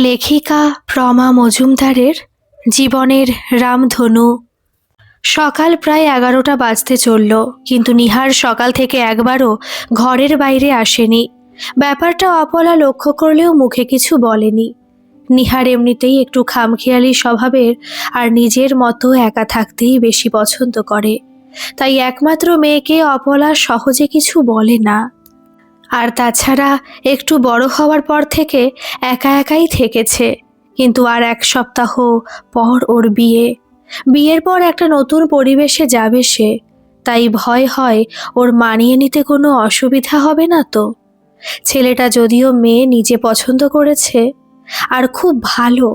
লেখিকা প্রমা মজুমদারের জীবনের রামধনু। সকাল প্রায় 11টা বাজতে চলল, কিন্তু নিহার সকাল থেকে একবারও ঘরের বাইরে আসেনি। ব্যাপারটা অপলা লক্ষ্য করলেও মুখে কিছু বলেনি। নিহার এমনিতেই একটু খামখেয়ালি স্বভাবের, আর নিজের মতো একা থাকতেই বেশি পছন্দ করে। তাই একমাত্র মেয়েকে অপলা সহজে কিছু বলে না। আর তাছাড়া একটু বড় হওয়ার পর থেকে একা একাই থেকেছে। কিন্তু আর 1 সপ্তাহ পর ওর বিয়ের পর একটা নতুন পরিবেশে যাবে সে। তাই ভয় হয় ওর মানিয়ে নিতে কোনো অসুবিধা হবে না তো। ছেলেটা যদিও মেয়ে নিজে পছন্দ করেছে আর খুব ভালো,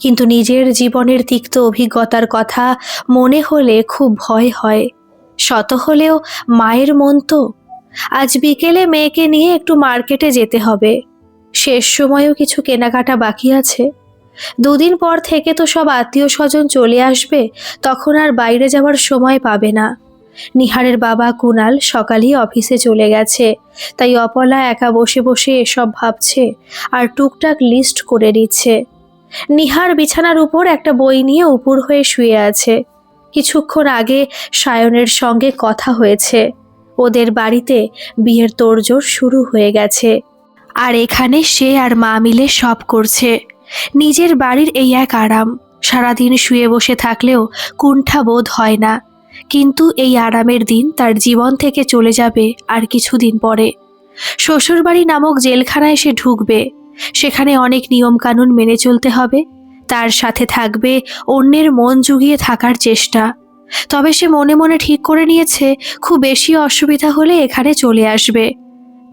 কিন্তু নিজের জীবনের তিক্ত অভিজ্ঞতার কথা মনে হলে খুব ভয় হয়। শত হলেও মায়ের মন তো। আজ বিকেলে মেয়েকে নিয়ে একটু মার্কেটে যেতে হবে। শেষ সময়েও কিছু কেনাকাটা বাকি আছে। 2 দিন পর থেকে তো সব আত্মীয় স্বজন চলে আসবে, তখন আর বাইরে যাওয়ার সময় পাবে না। নিহারের বাবা কুনাল সকালেই অফিসে চলে গেছে, তাই অপলা একা বসে বসে এসব ভাবছে আর টুকটাক লিস্ট করে নিচ্ছে। নিহার বিছানার উপর একটা বই নিয়ে উপুর হয়ে শুয়ে আছে। কিছুক্ষণ আগে সায়নের সঙ্গে কথা হয়েছে। ওদের বাড়িতে বিয়ের তোড়জোড় শুরু হয়ে গেছে, আর এখানে সে আর মা মিলে সব করছে। নিজের বাড়ির এই এক আরাম। সারাদিন শুয়ে বসে থাকলেও কুণ্ঠা বোধ হয় না, কিন্তু এই আরামের দিন তার জীবন থেকে চলে যাবে আর কিছুদিন পরে। শ্বশুরবাড়ি নামক জেলখানায় সে ঢুকবে। সেখানে অনেক নিয়মকানুন মেনে চলতে হবে। তার সাথে থাকবে অন্যের মন জুগিয়ে থাকার চেষ্টা। তবে সে মনে মনে ঠিক করে নিয়েছে, খুব বেশি অসুবিধা হলে এখানে চলে আসবে।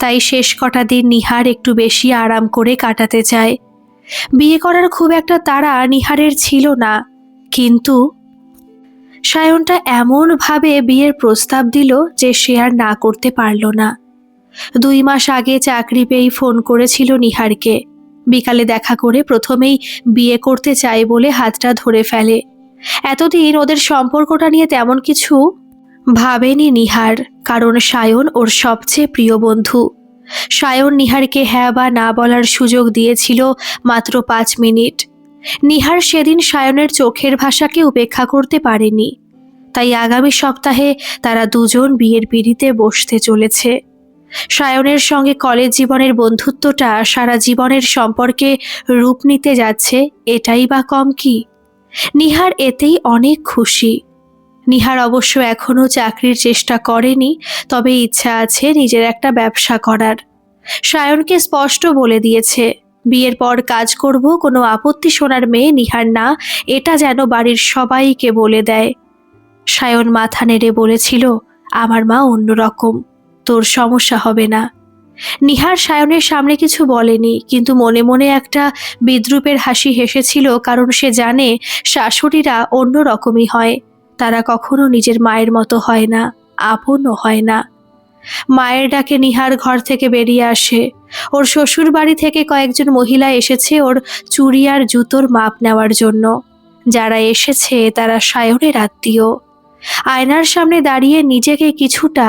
তাই শেষ কটা দিন নিহার একটু বেশি আরাম করে কাটাতে চায়। বিয়ে করার খুব একটা তাড়া নিহারের ছিল না, কিন্তু সায়নটা এমনভাবে বিয়ের প্রস্তাব দিল যে সে আর না করতে পারল না। 2 মাস আগে চাকরি পেয়েই ফোন করেছিল নিহারকে। বিকালে দেখা করে প্রথমেই বিয়ে করতে চায় বলে হাতটা ধরে ফেলে। এতদিন ওদের সম্পর্কটা নিয়ে তেমন কিছু ভাবেনি নিহার, কারণ সায়ন ওর সবচেয়ে প্রিয় বন্ধু। সায়ন নিহারকে হ্যাঁ বা না বলার সুযোগ দিয়েছিল মাত্র 5 মিনিট। নিহার সেদিন সায়নের চোখের ভাষাকে উপেক্ষা করতে পারেনি। তাই আগামী সপ্তাহে তারা দুজন বিয়ের পিঁড়িতে বসতে চলেছে। সায়নের সঙ্গে কলেজ জীবনের বন্ধুত্বটা সারা জীবনের সম্পর্কে রূপ নিতে যাচ্ছে, এটাই বা কম কি? নিহার এতেই অনেক খুশি। নিহার অবশ্য এখনও চাকরির চেষ্টা করেনি, তবে ইচ্ছা আছে নিজের একটা ব্যবসা করার। সায়নকে স্পষ্ট বলে দিয়েছে, বিয়ের পর কাজ করব, কোনো আপত্তি শোনার মেয়ে নিহার না, এটা যেন বাড়ির সবাইকে বলে দেয়। সায়ন মাথা নেড়ে বলেছিল, আমার মা অন্যরকম, তোর সমস্যা হবে না। নিহার সায়নের সামনে কিছু বলেনি, কিন্তু মনে মনে একটা বিদ্রূপের হাসি হেসেছিল, কারণ সে জানে শাশুড়িরা অন্য রকমই হয়। তারা কখনো নিজের মায়ের মতো হয় না, আপনও হয় না। মায়ের ডাকে নিহার ঘর থেকে বেরিয়ে আসে। ওর শ্বশুর বাড়ি থেকে কয়েকজন মহিলা এসেছে ওর চুড়ি আর জুতোর মাপ নেওয়ার জন্য। যারা এসেছে তারা সায়নের আত্মীয়। আয়নার সামনে দাঁড়িয়ে নিজেকে কিছুটা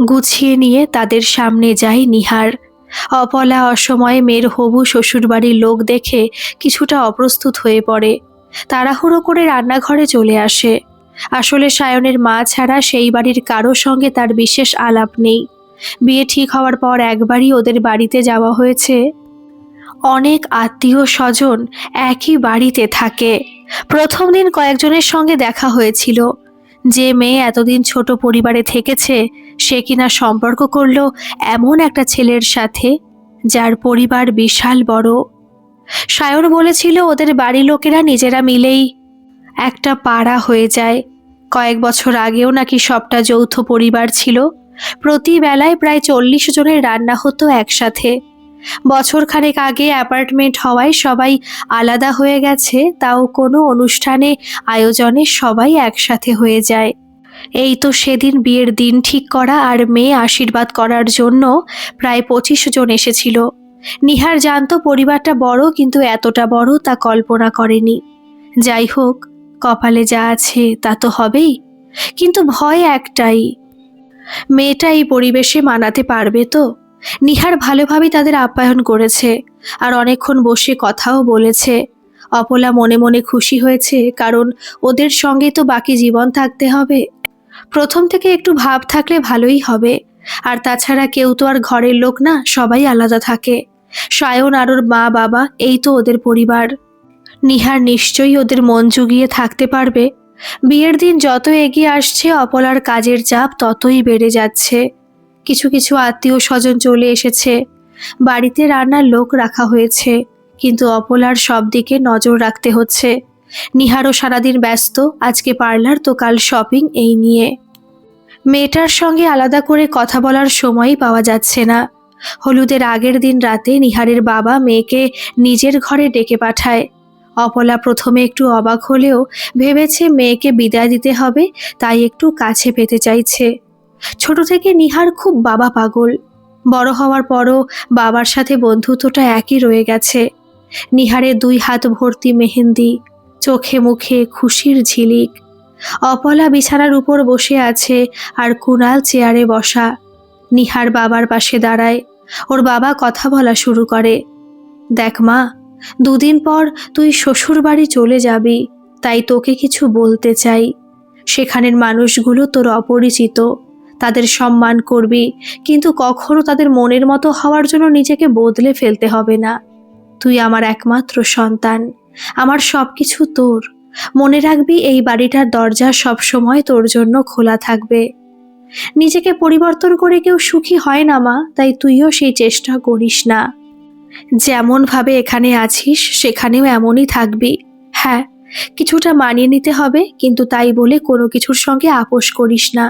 গুছিয়ে নিয়ে তাদের সামনে যায় নিহার। অপলা অসময়ে মেয়ের হবু শ্বশুরবাড়ির লোক দেখে কিছুটা অপ্রস্তুত হয়ে পড়ে। তাড়াহুড়ো করে রান্নাঘরে চলে আসে। আসলে সায়নের মা ছাড়া সেই বাড়ির কারো সঙ্গে তার বিশেষ আলাপ নেই। বিয়ে ঠিক হওয়ার পর একবারই ওদের বাড়িতে যাওয়া হয়েছে। অনেক আত্মীয় স্বজন একই বাড়িতে থাকে। প্রথম দিন কয়েকজনের সঙ্গে দেখা হয়েছিল। যে মেয়ে এতদিন ছোট পরিবারে থেকেছে, সে কিনা সম্পর্ক করলো এমন একটা ছেলের সাথে যার পরিবার বিশাল বড়। সায়ন বলেছিল ওদের বাড়ির লোকেরা নিজেরা মিলেই একটা পাড়া হয়ে যায়। কয়েক বছর আগেও নাকি সবটা যৌথ পরিবার ছিল। প্রতি বেলায় প্রায় 40 জনের রান্না হতো একসাথে। বছরখানেক আগে অ্যাপার্টমেন্ট হওয়ায় সবাই আলাদা হয়ে গেছে, তাও কোনো অনুষ্ঠানে আয়োজনে সবাই একসাথে হয়ে যায়। এই তো সেদিন বিয়ের দিন ঠিক করা আর মেয়ে আশীর্বাদ করার জন্য প্রায় 25 জন এসেছিল। নিহার জানতো পরিবারটা বড়, কিন্তু এতটা বড় তা কল্পনা করেনি। যাই হোক, কপালে যা আছে তা তো হবেই, কিন্তু ভয় একটাই, মেয়েটা এই পরিবেশে মানাতে পারবে তো। নিহার ভালোভাবেই তাদের আপ্যায়ন করেছে। আর অনেকক্ষণ বসে কথাও বলেছে। অপলা মনে মনে খুশি হয়েছে, কারণ ওদের সঙ্গে তো বাকি জীবন থাকতে হবে। প্রথম থেকে একটু ভাব থাকলে ভালোই হবে। আর তাছাড়া কেউ তো আর ঘরের লোক না, সবাই আলাদা থাকে। সায়ন আর ওর মা বাবা, এই তো ওদের পরিবার। নিহার নিশ্চয়ই ওদের মন জুগিয়ে থাকতে পারবে। বিয়ের দিন যত এগিয়ে আসছে অপলার কাজের চাপ ততই বেড়ে যাচ্ছে। কিছু কিছু আত্মীয় স্বজন চলে এসেছে, বাড়িতে রান্নার লোক রাখা হয়েছে, কিন্তু অপলার সব দিকে নজর রাখতে হচ্ছে। নিহারও সারাদিন ব্যস্ত, আজকে পার্লার তো কাল শপিং, এই নিয়ে। মেয়েটার সঙ্গে আলাদা করে কথা বলার সময়ই পাওয়া যাচ্ছে না। হলুদের আগের দিন রাতে নিহারের বাবা মেয়েকে নিজের ঘরে ডেকে পাঠায়। অপলা প্রথমে একটু অবাক হলেও ভেবেছে মেয়েকে বিদায় দিতে হবে, তাই একটু কাছে পেতে চাইছে। ছোট থেকে নিহার খুব বাবা পাগল। বড় হওয়ার পরও বাবার সাথে বন্ধুত্বটা একই রয়ে গেছে। নিহারের 2 হাত ভর্তি মেহেন্দি, চোখে মুখে খুশির ঝিলিক। অপলা বিছানার উপর বসে আছে আর কুণাল চেয়ারে বসা। নিহার বাবার পাশে দাঁড়ায়। ওর বাবা কথা বলা শুরু করে। দেখ মা, 2 দিন পর তুই শ্বশুর বাড়ি চলে যাবি, তাই তোকে কিছু বলতে চাই। সেখানের মানুষগুলো তোর অপরিচিত, তাদের সম্মান করবি, কিন্তু কখনো তাদের মনের মতো হওয়ার জন্য নিজেকে বদলে ফেলতে হবে না। তুই আমার একমাত্র সন্তান, আমার সবকিছু তোর। মনে রাখবি, এই বাড়িটার দরজা সবসময় তোর জন্য খোলা থাকবে। নিজেকে পরিবর্তন করে কেউ সুখী হয় না মা, তাই তুইও সেই চেষ্টা করিস না। যেমন ভাবে এখানে আছিস সেখানেও এমনই থাকবি। হ্যাঁ, কিছুটা মানিয়ে নিতে হবে, কিন্তু তাই বলে কোনো কিছুর সঙ্গে আপোষ করিস না।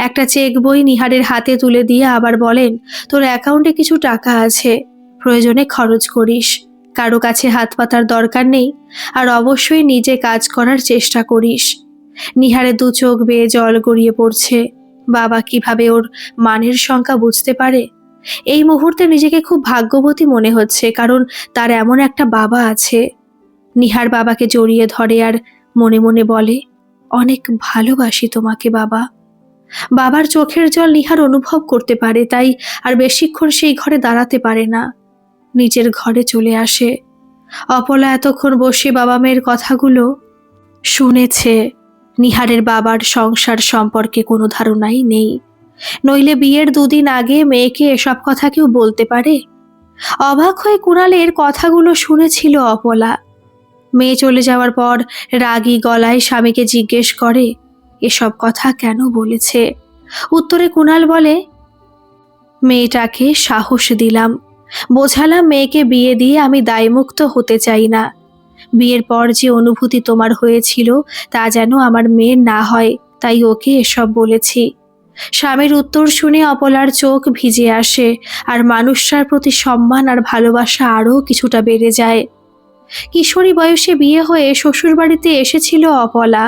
একটা চেক বই নিহারের হাতে তুলে দিয়ে আবার বলেন, তোর অ্যাকাউন্টে কিছু টাকা আছে, প্রয়োজনে খরচ করিস। কারো কাছে হাত পাতার দরকার নেই, আর অবশ্যই নিজে কাজ করার চেষ্টা করিস। নিহারের 2 চোখ বেয়ে জল গড়িয়ে পড়ছে। বাবা কিভাবে ওর মানের সংখ্যা বুঝতে পারে? এই মুহূর্তে নিজেকে খুব ভাগ্যবতী মনে হচ্ছে, কারণ তার এমন একটা বাবা আছে। নিহার বাবাকে জড়িয়ে ধরে আর মনে মনে বলে, অনেক ভালোবাসি তোমাকে বাবা। বাবার চোখের জল নিহার অনুভব করতে পারে, তাই আর বেশিক্ষণ সেই ঘরে দাঁড়াতে পারে না, নিজের ঘরে চলে আসে। অপলা এতক্ষণ বসে বাবা মেয়ের কথাগুলো শুনেছে। নিহারের বাবার সংসার সম্পর্কে কোনো ধারণাই নেই, নইলে বিয়ের 2 দিন আগে মেয়েকে এসব কথা কেউ বলতে পারে? অবাক হয়ে কুণালের কথাগুলো শুনেছিল অপলা। মেয়ে চলে যাওয়ার পর রাগী গলায় স্বামীকে জিজ্ঞেস করে, এসব কথা কেন বলেছে? উত্তরে কুণাল বলে, মেয়েটাকে সাহস দিলাম, বোঝালাম মেয়েকে বিয়ে দিয়ে আমি দায়মুক্ত হতে চাই না। বিয়ের পর যে অনুভূতি তোমার হয়েছিল তা যেন আমার মেয়ের না হয়, তাই ওকে এসব বলেছি। স্বামীর উত্তর শুনে অপলার চোখ ভিজে আসে, আর মানুষটার প্রতি সম্মান আর ভালোবাসা আরও কিছুটা বেড়ে যায়। কিশোরী বয়সে বিয়ে হয়ে শ্বশুরবাড়িতে এসেছিল অপলা।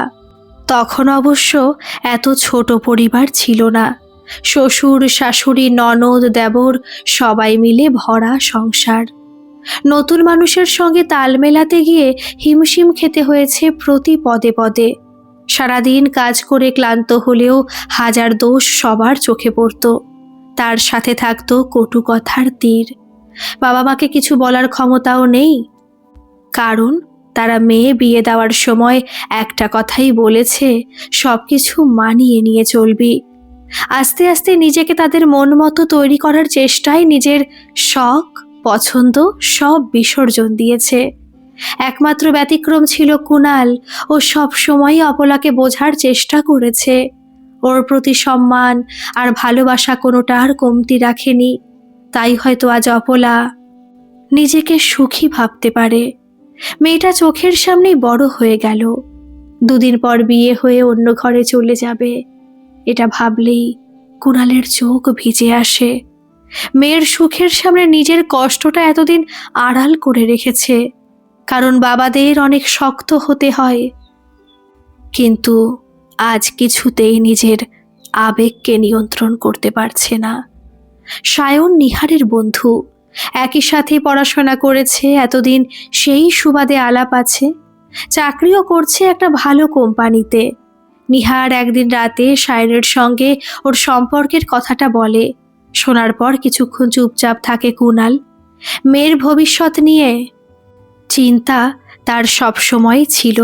তখন অবশ্য এত ছোট পরিবার ছিল না। শ্বশুর শাশুড়ি ননদ দেবর সবাই মিলে ভরা সংসার। নতুন মানুষের সঙ্গে তাল মেলাতে গিয়ে হিমশিম খেতে হয়েছে প্রতি পদে পদে। সারাদিন কাজ করে ক্লান্ত হলেও হাজার দোষ সবার চোখে পড়ত। তার সাথে থাকতো কটু কথার তীর। বাবা মাকে কিছু বলার ক্ষমতাও নেই, কারণ তারা মেয়ে বিয়ে দেওয়ার সময় একটা কথাই বলেছে, সবকিছু মানিয়ে নিয়ে চলবি। আস্তে আস্তে নিজেকে তাদের মন মতো তৈরি করার চেষ্টায় নিজের শখ পছন্দ সব বিসর্জন দিয়েছে। একমাত্র ব্যতিক্রম ছিল কুণাল। ও সব সময় অপলাকে বোঝার চেষ্টা করেছে, ওর প্রতি সম্মান আর ভালোবাসা কোনোটার কমতি রাখেনি। তাই হয়তো আজ অপলা নিজেকে সুখী ভাবতে পারে। মেয়েটা চোখের সামনেই বড় হয়ে গেল, 2 দিন পর বিয়ে হয়ে অন্য ঘরে চলে যাবে। এটা ভাবলেই কুণালের চোখ ভিজে আসে। মেয়ের সুখের সামনে নিজের কষ্টটা এতদিন আড়াল করে রেখেছে, কারণ বাবাদের অনেক শক্ত হতে হয়। কিন্তু আজ কিছুতেই নিজের আবেগকে নিয়ন্ত্রণ করতে পারছে না। সায়ন নিহারের বন্ধু, একই সাথে পড়াশোনা করেছে এতদিন, সেই সুবাদে আলাপ আছে। চাকরিও করছে একটা ভালো কোম্পানিতে। নিহার একদিন রাতে সায়নের সঙ্গে ওর সম্পর্কের কথাটা বলে। শোনার পর কিছুক্ষণ চুপচাপ থাকে কুণাল। মেয়ের ভবিষ্যৎ নিয়ে চিন্তা তার সবসময় ছিল,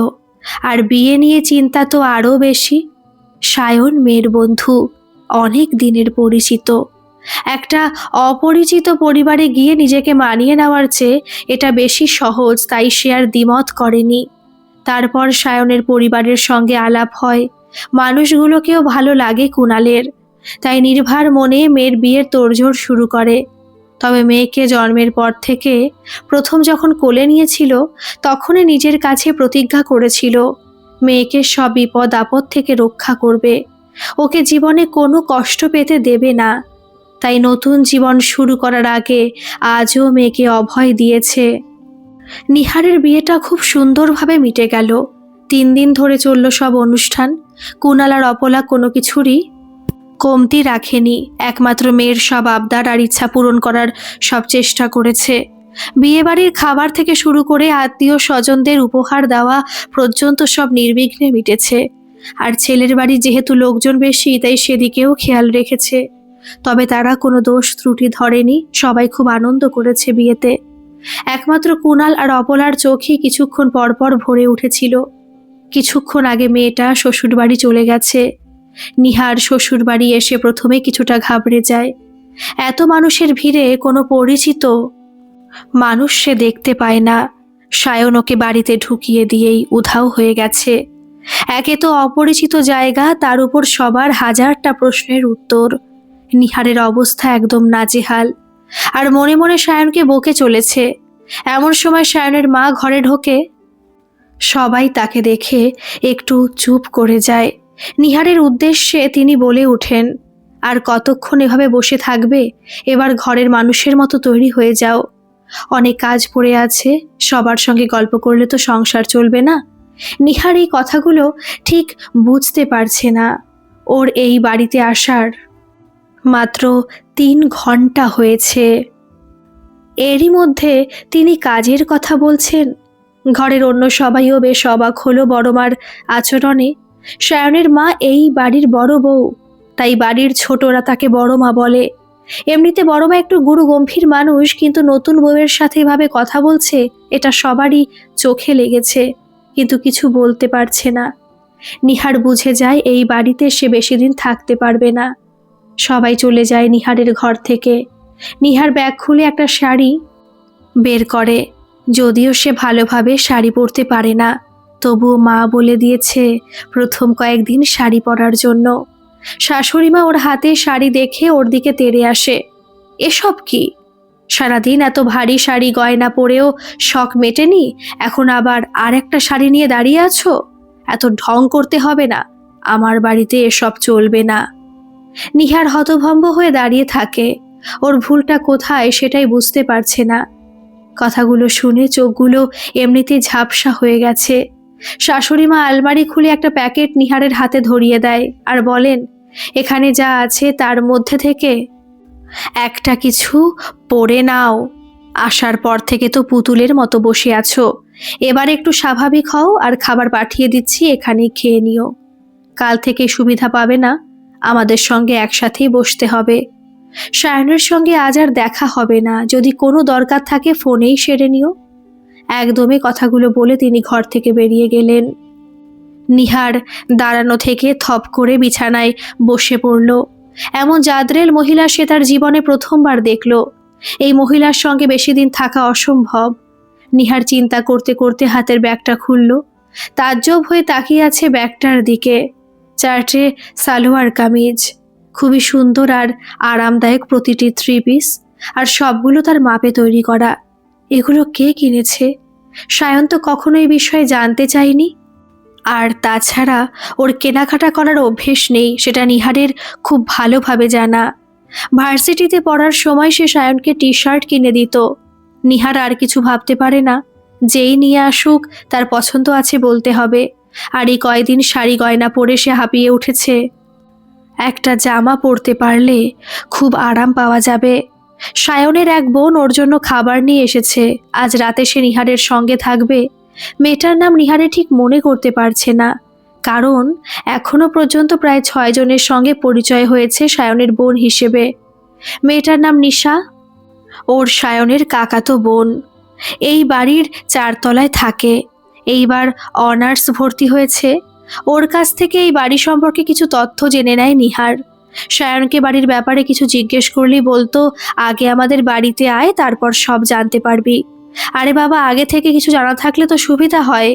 আর বিয়ে নিয়ে চিন্তা তো আরও বেশি। সায়ন মেয়ের বন্ধু, অনেক দিনের পরিচিত। একটা অপরিচিত পরিবারে গিয়ে নিজেকে মানিয়ে নেওয়ার চেয়ে এটা বেশি সহজ, তাই সে আর দ্বিমত করেনি। তারপর সায়নের পরিবারের সঙ্গে আলাপ হয়। মানুষগুলোকেও ভালো লাগে কুণালের, তাই নির্ভার মনে মেয়ের বিয়ের তোড়জোড় শুরু করে। তবে মেয়েকে জন্মের পর থেকে প্রথম যখন কোলে নিয়েছিল তখনই নিজের কাছে প্রতিজ্ঞা করেছিল মেয়েকে সব বিপদ আপদ থেকে রক্ষা করবে, ওকে জীবনে কোনো কষ্ট পেতে দেবে না। তাই নতুন জীবন শুরু করার আগে আজও মেয়েকে অভয় দিয়েছে। নিহারের বিয়েটা খুব সুন্দরভাবে মিটে গেল। 3 দিন ধরে চলল সব অনুষ্ঠান। কুণাল আর অপলা কোনো কিছুরই কমতি রাখেনি, একমাত্র মেয়ের সব আবদার আর ইচ্ছা পূরণ করার সব চেষ্টা করেছে। বিয়েবাড়ির খাবার থেকে শুরু করে আত্মীয় স্বজনদের উপহার দেওয়া পর্যন্ত সব নির্বিঘ্নে মিটেছে। আর ছেলের বাড়ি যেহেতু লোকজন বেশি, তাই সেদিকেও খেয়াল রেখেছে। তবে তারা কোনো দোষ ত্রুটি ধরেনি, সবাই খুব আনন্দ করেছে বিয়েতে। একমাত্র কুণাল আর অপলার চোখই কিছুক্ষণ পরপর ভরে উঠেছিল। কিছুক্ষণ আগে মেয়েটা শ্বশুরবাড়ি চলে গেছে। নিহার শ্বশুরবাড়ি এসে প্রথমে কিছুটা ঘাবড়ে যায়। এত মানুষের ভিড়ে কোনো পরিচিত মানুষ সে দেখতে পায় না। সায়ন ওকে বাড়িতে ঢুকিয়ে দিয়েই উধাও হয়ে গেছে। একে তো অপরিচিত জায়গা, তার উপর সবার হাজারটা প্রশ্নের উত্তর। নিহারের অবস্থা একদম নাজেহাল, আর মনে মনে সায়নকে বকে চলেছে। এমন সময় সায়নের মা ঘরে ঢোকে। সবাই তাকে দেখে একটু চুপ করে যায়। নিহারের উদ্দেশ্যে তিনি বলে ওঠেন, আর কতক্ষণ এভাবে বসে থাকবে? এবার ঘরের মানুষের মতো তৈরি হয়ে যাও। অনেক কাজ পড়ে আছে, সবার সঙ্গে গল্প করলে তো সংসার চলবে না। নিহার এই কথাগুলো ঠিক বুঝতে পারছে না। ওর এই বাড়িতে আসার মাত্র 3 ঘন্টা হয়েছে। এরই মধ্যে তিনি কাজের কথা বলছেন। ঘরের অন্য সবাইও বেশ অবাক হলো বড়মার আচরণে। সায়নের মা এই বাড়ির বড় বউ, তাই বাড়ির ছোটরা তাকে বড় মা বলে। এমনিতে বড় মা একটু গুরু গম্ভীর মানুষ, কিন্তু নতুন বউয়ের সাথে এভাবে কথা বলছে, এটা সবারই চোখে লেগেছে, কিন্তু কিছু বলতে পারছে না। নিহার বুঝে যায় এই বাড়িতে সে বেশি দিন থাকতে পারবে না। সবাই চলে যায় নিহারের ঘর থেকে। নিহার ব্যাগ খুলে একটা শাড়ি বের করে। যদিও সে ভালোভাবে শাড়ি পরতে পারে না, তবুও মা বলে দিয়েছে প্রথম কয়েকদিন শাড়ি পরার জন্য। শাশুড়ি মা ওর হাতে শাড়ি দেখে ওর দিকে তেড়ে আসে। এসব কি? সারাদিন এত ভারী শাড়ি গয়না পরেও শখ মেটেনি, এখন আবার আর একটা শাড়ি নিয়ে দাঁড়িয়ে আছো? এত ঢং করতে হবে না, আমার বাড়িতে এসব চলবে না। নিহার হতভম্ব হয়ে দাঁড়িয়ে থাকে। ওর ভুলটা কোথায় সেটাই বুঝতে পারছে না। কথাগুলো শুনে চোখগুলো এমনিতেই ঝাপসা হয়ে গেছে। শাশুড়ি মা আলমারি খুলে একটা প্যাকেট নিহারের হাতে ধরিয়ে দেয় আর বলেন, এখানে যা আছে তার মধ্যে থেকে একটা কিছু পরে নাও। আসার পর থেকে তো পুতুলের মতো বসে আছো, এবার একটু স্বাভাবিক হও, আর খাবার পাঠিয়ে দিচ্ছি, এখানেই খেয়ে নিও। কাল থেকে সুবিধা পাবে না, আমাদের সঙ্গে একসাথেই বসতে হবে। সায়নের সঙ্গে আজ আর দেখা হবে না, যদি কোনো দরকার থাকে ফোনেই সেরে নিও। একদমই কথাগুলো বলে তিনি ঘর থেকে বেরিয়ে গেলেন। নিহার দাঁড়ানো থেকে থপ করে বিছানায় বসে পড়ল। এমন জাদরেল মহিলা সে তার জীবনে প্রথমবার দেখল। এই মহিলার সঙ্গে বেশি দিন থাকা অসম্ভব। নিহার চিন্তা করতে করতে হাতের ব্যাগটা খুলল। তাজ্জব হয়ে তাকিয়ে আছে ব্যাগটার দিকে। 4টে সালোয়ার কামিজ, খুবই সুন্দর আর আরামদায়ক প্রতিটি 3 পিস, আর সবগুলো তার মাপে তৈরি করা। এগুলো কে কিনেছে? সায়ন তো কখনো এই বিষয়ে জানতে চায়নি। আর তাছাড়া ওর কেনাকাটা করার অভ্যেস নেই, সেটা নিহারের খুব ভালোভাবে জানা। ভার্সিটিতে পড়ার সময় সে সায়নকে টি-শার্ট কিনে দিত। নিহার আর কিছু ভাবতে পারে না। যেই নিয়ে আসুক তার পছন্দ আছে বলতে হবে। আর এই কয়দিন শাড়ি গয়না পরে সে হাঁপিয়ে উঠেছে। একটা জামা পরতে পারলে খুব আরাম পাওয়া যাবে। সায়নের এক বোন ওর জন্য খাবার নিয়ে এসেছে। আজ রাতে সে নিহারের সঙ্গে থাকবে। মেয়েটার নাম নিহারে ঠিক মনে করতে পারছে না, কারণ এখনো পর্যন্ত প্রায় 6 জনের সঙ্গে পরিচয় হয়েছে সায়নের বোন হিসেবে। মেয়েটার নাম নিশা। ওর সায়নের কাকাতো বোন। এই বাড়ির 4 তলায় থাকে। এইবার অনার্স ভর্তি হয়েছে। ওর কাছ থেকে এই বাড়ি সম্পর্কে কিছু তথ্য জেনে নেয় নিহার। সায়নকে বাড়ির ব্যাপারে কিছু জিজ্ঞেস করলেই বলতো, আগে আমাদের বাড়িতে আয়, তারপর সব জানতে পারবি। আরে বাবা, আগে থেকে কিছু জানা থাকলে তো সুবিধা হয়।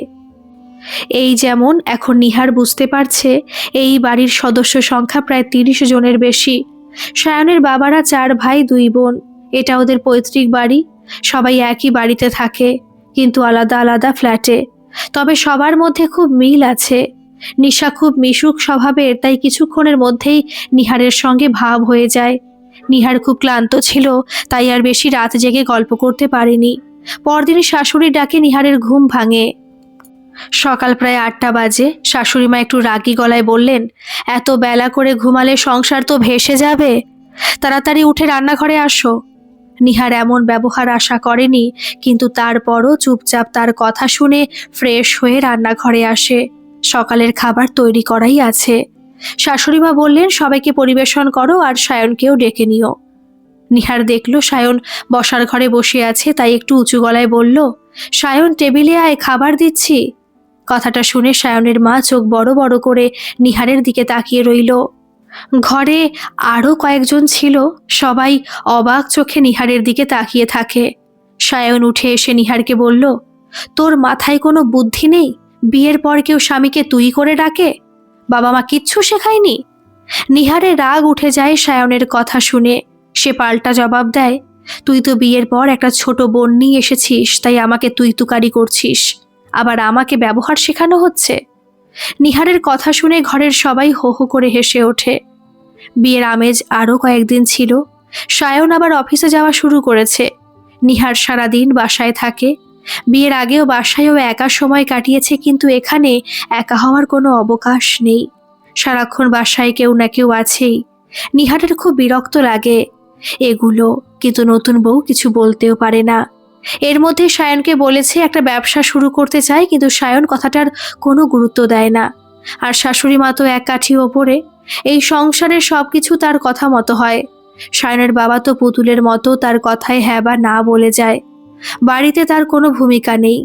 এই যেমন এখন নিহার বুঝতে পারছে এই বাড়ির সদস্য সংখ্যা প্রায় 30 জনের বেশি। সায়নের বাবারা 4 ভাই 2 বোন। এটা ওদের পৈতৃক বাড়ি। সবাই একই বাড়িতে থাকে, কিন্তু আলাদা আলাদা ফ্ল্যাটে। তবে সবার মধ্যে খুব মিল আছে। নিশা খুব মিশুক স্বভাবের, তাই কিছুক্ষণের মধ্যেই নিহারের সঙ্গে ভাব হয়ে যায়। নিহার খুব ক্লান্ত ছিল, তাই আর বেশি রাত জেগে গল্প করতে পারেনি। পরদিন শাশুড়ির ডাকে নিহারের ঘুম ভাঙে। সকাল প্রায় 8টা বাজে। শাশুড়িমা একটু রাগী গলায় বললেন, এত বেলা করে ঘুমালে সংসার তো ভেসে যাবে। তাড়াতাড়ি উঠে রান্নাঘরে আসো। নিহার এমন ব্যবহার আশা করেনি, কিন্তু তারপরও চুপচাপ তার কথা শুনে ফ্রেশ হয়ে রান্নাঘরে আসে। সকালের খাবার তৈরি করাই আছে। শাশুড়িমা বললেন, সবাইকে পরিবেশন করো আর সায়নকেও ডেকে নিও। নিহার দেখল সায়ন বসার ঘরে বসে আছে, তাই একটু উঁচু গলায় বলল, সায়ন, টেবিলে আয়, খাবার দিচ্ছি। কথাটা শুনে সায়নের মা চোখ বড় বড় করে নিহারের দিকে তাকিয়ে রইল। ঘরে আরও কয়েকজন ছিল। সবাই অবাক চোখে নিহারের দিকে তাকিয়ে থাকে। সায়ন উঠে এসে নিহারকে বলল, তোর মাথায় কোনো বুদ্ধি নেই? বিয়ের পর কেউ স্বামীকে তুই করে ডাকে? বাবা মা কিচ্ছু শেখায়নি? নিহারের রাগ উঠে যায় সায়নের কথা শুনে। সে পাল্টা জবাব দেয়, তুই তো বিয়ের পর একটা ছোট বোন নিয়ে এসেছিস, তাই আমাকে তুই তুকারি করছিস। আবার আমাকে ব্যবহার শেখানো হচ্ছে। নিহারের কথা শুনে ঘরের সবাই হো হো করে হেসে ওঠে। বিয়ের আমেজ আরও কয়েকদিন ছিল। সায়ন আবার অফিসে যাওয়া শুরু করেছে। নিহার সারাদিন বাসায় থাকে। বিয়ের আগেও বাসায়ও একা সময় কাটিয়েছে, কিন্তু এখানে একা হওয়ার কোনো অবকাশ নেই। সারাক্ষণ বাসায় কেউ না কেউ আছেই। নিহারের খুব বিরক্ত লাগে এগুলো, কিন্তু নতুন বউ কিছু বলতেও পারে না। এর মধ্যে সায়নকে বলেছে একটা ব্যবসা শুরু করতে চায়, কিন্তু সায়ন কথাটার কোনো গুরুত্ব দেয় না। আর শাশুড়ি মা তো এক কাঠি ওপরে। এই সংসারের সবকিছু তার কথা মতো হয়। সায়নের বাবা তো পুতুলের মতো, তার কথায় হ্যাঁ বা না বলে যায়। বাড়িতে তার কোনো ভূমিকা নেই।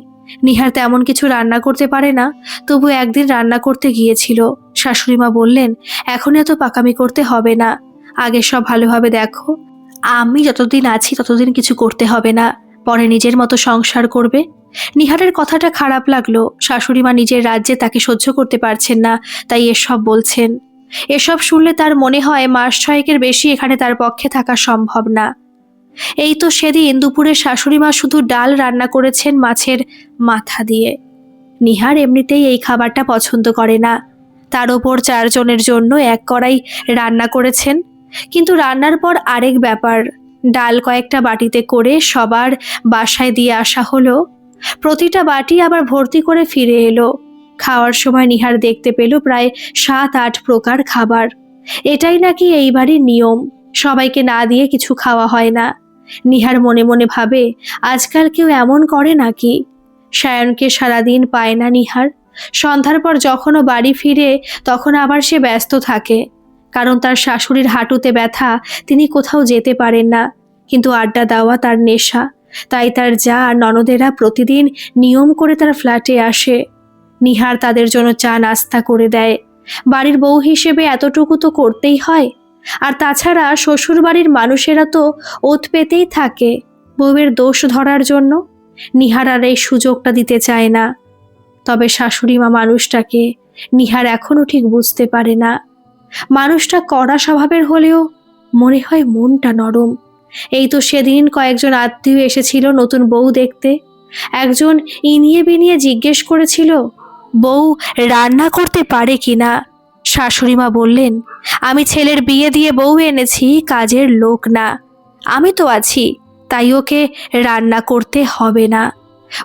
নিহার তেমন কিছু রান্না করতে পারে না, তবু একদিন রান্না করতে গিয়েছিল। শাশুড়িমা বললেন, এখন এত পাকামি করতে হবে না, আগে সব ভালোভাবে দেখো। আমি যতদিন আছি ততদিন কিছু করতে হবে না, পরে নিজের মতো সংসার করবে। নিহারের কথাটা খারাপ লাগলো। শাশুড়িমা নিজের রাজ্যে তাকে সহ্য করতে পারছেন না, তাই এসব বলছেন। এসব শুনলে তার মনে হয় মাস 6 বেশি এখানে তার পক্ষে থাকা সম্ভব না। এই তো সেদিন দুপুরে শাশুড়িমা শুধু ডাল রান্না করেছেন মাছের মাথা দিয়ে। নিহার এমনিতেই এই খাবারটা পছন্দ করে না। তার ওপর 4 জনের জন্য 1 কড়াই রান্না করেছেন। কিন্তু রান্নার পর আরেক ব্যাপার, ডাল কয়েকটা বাটিতে করে সবার বাসায় দিয়ে আসা হলো। প্রতিটা বাটি আবার ভর্তি করে ফিরে এলো। খাওয়ার সময় নিহার দেখতে পেল প্রায় 7-8 প্রকার খাবার। এটাই নাকি এই বাড়ির নিয়ম, সবাইকে না দিয়ে কিছু খাওয়া হয় না। নিহার মনে মনে ভাবে, আজকাল কেউ এমন করে নাকি? সায়নকে সারাদিন পায় না নিহার। সন্ধ্যার পর যখনও বাড়ি ফিরে, তখন আবার সে ব্যস্ত থাকে। কারণ তার শাশুড়ির হাঁটুতে ব্যথা, তিনি কোথাও যেতে পারেন না। কিন্তু আড্ডা দেওয়া তার নেশা, তাই তার যা আর ননদেরা প্রতিদিন নিয়ম করে তার ফ্ল্যাটে আসে। নিহার তাদের জন্য চা নাস্তা করে দেয়। বাড়ির বউ হিসেবে এতটুকু তো করতেই হয়। আর তাছাড়া শ্বশুর বাড়ির মানুষেরা তো ওত পেতেই থাকে বউয়ের দোষ ধরার জন্য। নিহার আর এই সুযোগটা দিতে চায় না। তবে শাশুড়িমা মানুষটাকে নিহার এখনো ঠিক বুঝতে পারে না। মানুষটা কড়া স্বভাবের হলেও মনে হয় মনটা নরম। এই তো সেদিন কয়েকজন আত্মীয় এসেছিল নতুন বউ দেখতে। একজন ইনিয়ে বিনিয়ে জিজ্ঞেস করেছিল, বউ রান্না করতে পারে কিনা। শাশুড়িমা বললেন, আমি ছেলের বিয়ে দিয়ে বউ এনেছি, কাজের লোক না। আমি তো আছি, তাই ওকে রান্না করতে হবে না।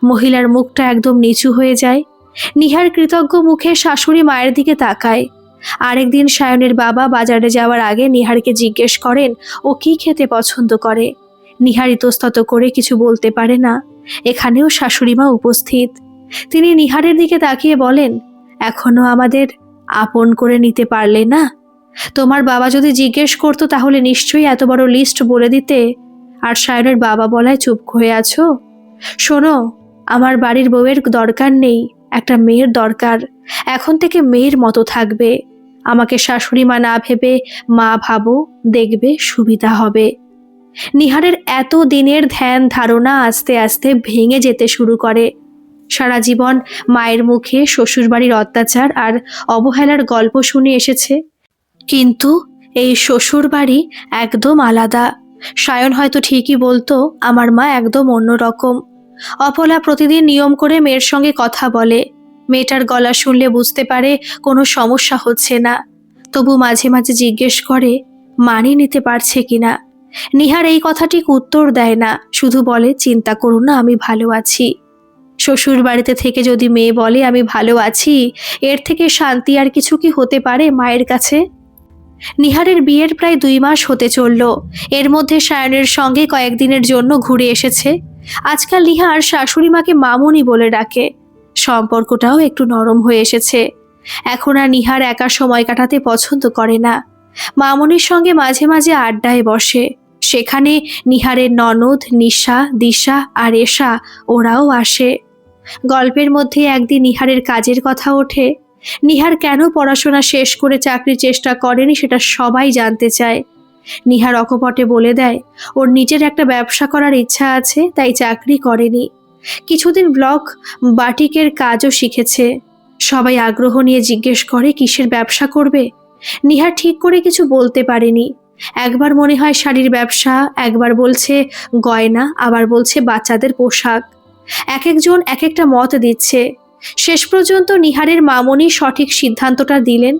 মহিলার মুখটা একদম নিচু হয়ে যায়। নিহার কৃতজ্ঞ মুখে শাশুড়ি মায়ের দিকে তাকায়। আরেকদিন সায়নের বাবা বাজারে যাওয়ার আগে নিহারকে জিজ্ঞেস করেন ও কি খেতে পছন্দ করে। নিহার ইতস্তত করে কিছু বলতে পারে না। এখানেও শাশুড়িমা উপস্থিত। তিনি নিহারের দিকে তাকিয়ে বলেন, এখনো আমাদের আপন করে নিতে পারলে না? তোমার বাবা যদি জিজ্ঞেস করতো তাহলে নিশ্চয়ই এত বড় লিস্ট বলে দিতে। আর সায়নের বাবা বলায় চুপ হয়ে আছো? শোনো, আমার বাড়ির বউয়ের দরকার নেই, একটা মেয়ের দরকার। এখন থেকে মেয়ের মতো থাকবে। আমাকে শাশুড়ি মা না ভেবে মা ভাবো, দেখবে সুবিধা হবে। নিহারের এত দিনের ধ্যান ধারণা আস্তে আস্তে ভেঙে যেতে শুরু করে। সারা জীবন মায়ের মুখে শ্বশুরবাড়ির অত্যাচার আর অবহেলার গল্প শুনে এসেছে, কিন্তু এই শ্বশুরবাড়ি একদম আলাদা। সায়ন হয়তো ঠিকই বলতো, আমার মা একদম অন্যরকম। অপলা প্রতিদিন নিয়ম করে মেয়ের সঙ্গে কথা বলে। মেয়েটার গলা শুনলে বুঝতে পারে কোনো সমস্যা হচ্ছে না, তবু মাঝে মাঝে জিজ্ঞেস করে মানিয়ে নিতে পারছে কিনা। নিহার এই কথাটিকে উত্তর দেয় না, শুধু বলে চিন্তা করো না, আমি ভালো আছি। শ্বশুর বাড়িতে থেকে যদি মেয়ে বলে আমি ভালো আছি, এর থেকে শান্তি আর কিছু কি হতে পারে মায়ের কাছে? নিহারের বিয়ের প্রায় 2 মাস হতে চলল। এর মধ্যে সায়নের সঙ্গে কয়েকদিনের জন্য ঘুরে এসেছে। আজকাল নিহার শাশুড়ি মাকে মামুনি বলে ডাকে। সম্পর্কটাও একটু নরম হয়ে এসেছে। এখন আর নিহার একা সময় কাটাতে পছন্দ করে না। মামুনির সঙ্গে মাঝে মাঝে আড্ডায় বসে। সেখানে নিহারের ননদ নিশা, দিশা আর এশা ওরাও আসে। গল্পের মধ্যে একদিন নিহারের কাজের কথা ওঠে। নিহার কেন পড়াশোনা শেষ করে চাকরির চেষ্টা করেনি সেটা সবাই জানতে চায়। নিহার অকপটে বলে দেয় ওর নিজের একটা ব্যবসা করার ইচ্ছা আছে, তাই চাকরি করেনি। কিছুদিন ব্লক বাটিকের কাজও শিখেছে। সবাই আগ্রহ নিয়ে জিজ্ঞেস করে কিসের ব্যবসা করবে। নিহার ঠিক করে কিছু বলতে পারেনি। একবার মনে হয় শাড়ির ব্যবসা, একবার বলছে গয়না, আবার বলছে বাচ্চাদের পোশাক। এক একজন এক একটা মত দিচ্ছে। শেষ পর্যন্ত নিহারের মামনি সঠিক সিদ্ধান্তটা দিলেন,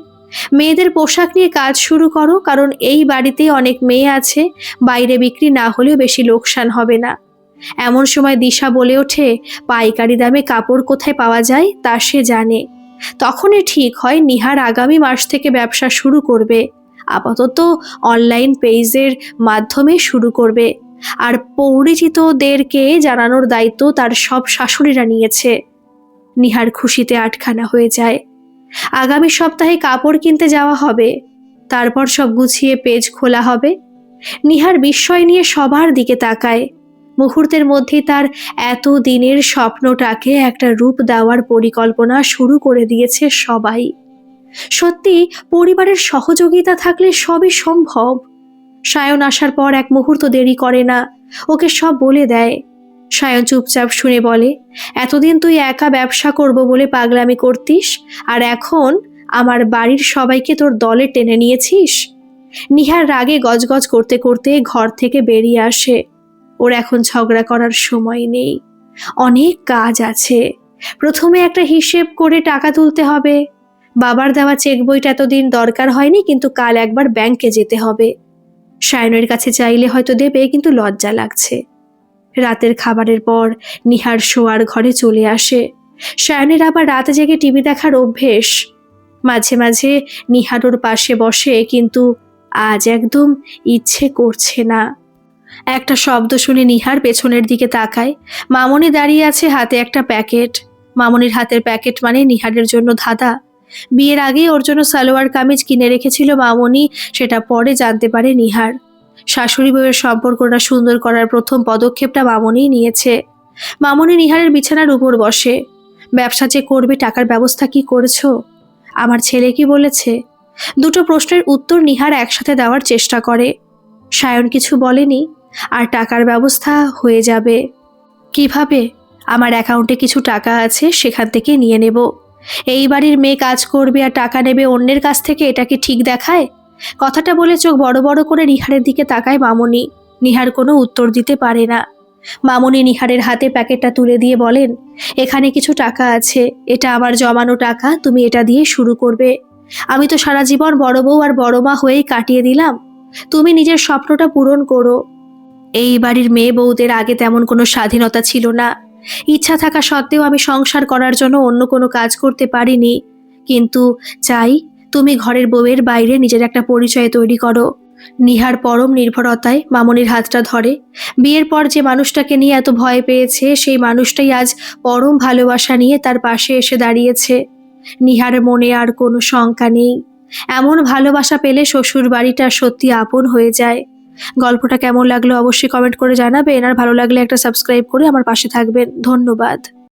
মেয়েদের পোশাক নিয়ে কাজ শুরু করো, কারণ এই বাড়িতে অনেক মেয়ে আছে, বাইরে বিক্রি না হলেও বেশি লোকসান হবে না। এমন সময় দিশা বলে ওঠে পাইকারি দামে কাপড় কোথায় পাওয়া যায় তা সে জানে। তখনই ঠিক হয় নিহার আগামী মাস থেকে ব্যবসা শুরু করবে। আপাতত অনলাইন পেজের মাধ্যমে শুরু করবে, আর পরিচিতদেরকে জানানোর দায়িত্ব তার সব শাশুড়িরা নিয়েছে। নিহার খুশিতে আটখানা হয়ে যায়। আগামী সপ্তাহে কাপড় কিনতে যাওয়া হবে, তারপর সব গুছিয়ে পেজ খোলা হবে। নিহার বিস্ময় নিয়ে সবার দিকে তাকায়। মুহূর্তের মধ্যেই তার এত দিনের স্বপ্নটাকে একটা রূপ দেওয়ার পরিকল্পনা শুরু করে দিয়েছে সবাই। সত্যি পরিবারের সহযোগিতা থাকলে সবই সম্ভব। সায়ন আসার পর এক মুহূর্ত দেরি করে না, ওকে সব বলে দেয়। সায়ন চুপচাপ শুনে বলে, এতদিন তুই একা ব্যবসা করব বলে পাগলামি করতিস, আর এখন আমার বাড়ির সবাইকে তোর দলে টেনে নিয়েছিস। নিহার রাগে গজগজ করতে করতে ঘর থেকে বেরিয়ে আসে। ওর এখন ঝগড়া করার সময় নেই, অনেক কাজ আছে। প্রথমে একটা হিসেব করে টাকা তুলতে হবে। বাবার দেওয়া চেক বইটা এতদিন দরকার হয়নি, কিন্তু কাল একবার ব্যাংকে যেতে হবে। সায়নের কাছে চাইলে হয়তো দেবে, কিন্তু লজ্জা লাগছে। রাতের খাবারের পর নিহার শোয়ার ঘরে চলে আসে। সায়নের আবার রাতে জেগে টিভি দেখার অভ্যেস। মাঝে মাঝে নিহার ওর পাশে বসে, কিন্তু আজ একদম ইচ্ছে করছে না। একটা শব্দ শুনে নিহার পেছনের দিকে তাকায়। মামনি দাঁড়িয়ে আছে, হাতে একটা প্যাকেট। মামনির হাতের প্যাকেট মানে নিহারের জন্য ধাঁধা। বিয়ের আগেই ওর জন্য সালোয়ার কামিজ কিনে রেখেছিল মামনি, সেটা পরে জানতে পারে নিহার। শাশুড়ি বউয়ের সম্পর্কটা সুন্দর করার প্রথম পদক্ষেপটা মামনিই নিয়েছে। মামনি নিহারের বিছানার উপর বসে। ব্যবসা যে করবে, টাকার ব্যবস্থা কি করেছো? আমার ছেলে কি বলেছে? দুটো প্রশ্নের উত্তর নিহার একসাথে দেওয়ার চেষ্টা করে। সায়ন কিছু বলেনি, আর টাকার ব্যবস্থা হয়ে যাবে। কিভাবে? আমার অ্যাকাউন্টে কিছু টাকা আছে, সেখান থেকে নিয়ে নেব। এই বাড়ির মেয়ে কাজ করবে আর টাকা নেবে অন্যের কাছ থেকে, এটা কি ঠিক দেখায়? কথাটা বলে চোখ বড় বড় করে নিহারের দিকে তাকায় মামনি। নিহার কোনো উত্তর দিতে পারে না। মামনি নিহারের হাতে প্যাকেটটা তুলে দিয়ে বলেন, এখানে কিছু টাকা আছে, এটা আমার জমানো টাকা, তুমি এটা দিয়ে শুরু করবে। আমি তো সারা জীবন বড় বউ আর বড় মা হয়েই কাটিয়ে দিলাম, তুমি নিজের স্বপ্নটা পূরণ করো। এই বাড়ির মেয়ে বউদের আগে তেমন কোনো স্বাধীনতা ছিল না। ইচ্ছা থাকা সত্ত্বেও আমি সংসার করার জন্য অন্য কোনো কাজ করতে পারিনি, কিন্তু চাই তুমি ঘরের বউয়ের বাইরে নিজের একটা পরিচয় তৈরি করো। নিহার পরম নির্ভরতায় মামনির হাতটা ধরে। বিয়ের পর যে মানুষটাকে নিয়ে এত ভয় পেয়েছে, সেই মানুষটাই আজ পরম ভালোবাসা নিয়ে তার পাশে এসে দাঁড়িয়েছে। নিহার মনে আর কোনো শঙ্কা নেই। এমন ভালোবাসা পেলে শ্বশুর বাড়িটা সত্যি আপন হয়ে যায়। গল্পটা কেমন লাগলো অবশ্যই কমেন্ট করে জানাবেন, আর ভালো লাগলে একটা সাবস্ক্রাইব করে আমার পাশে থাকবেন। ধন্যবাদ।